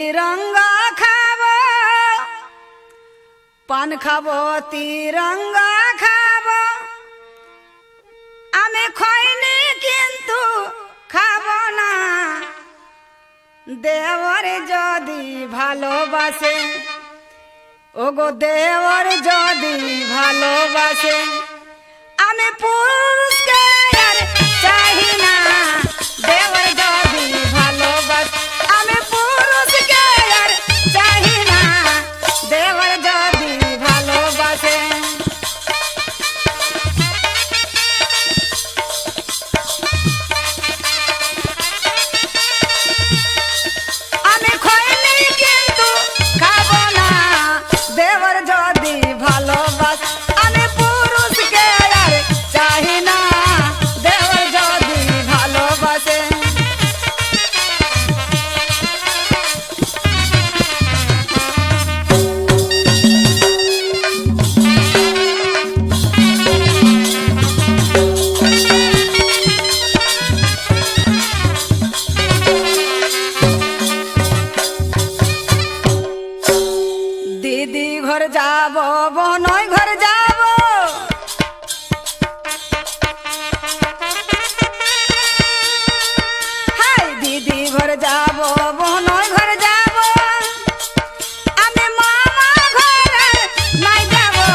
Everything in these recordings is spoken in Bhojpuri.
तिरंगा खाबो पान खाबो तिरंगा खाबो आमे खैनी किन्तु खाबो ना देवर जदि भालोबासे ओगो देवर जदि भालोबासे आमे पुरुषके यार चाहि ना देवर जदि भालोबासे आमे पुरुषके यार चाहि ना देवर जदि भालोबासे आमे खैनी किन्तु खाबो ना देवर जदि भालोबासे आमे पुरुषके यार चाहि ना देवर जदि भालोबासे दीदी घर जाबो बहनोई घर जाबो हाय दीदी घर जाबो बहनोई घर जाबो आमे मामा घर नाई जाबो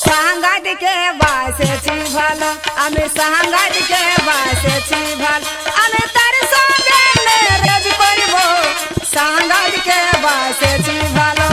सांगाद के बासेছি ভালো आमे सांगाद के बासेছি ভালো आमे तार संगे मैरिज करबो सांगाद के बासेছি ভালো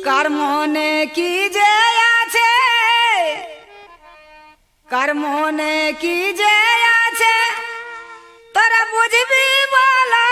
কার মনে কি যে আছে কার মনে কি যে আছে তোরা বুঝবি বলা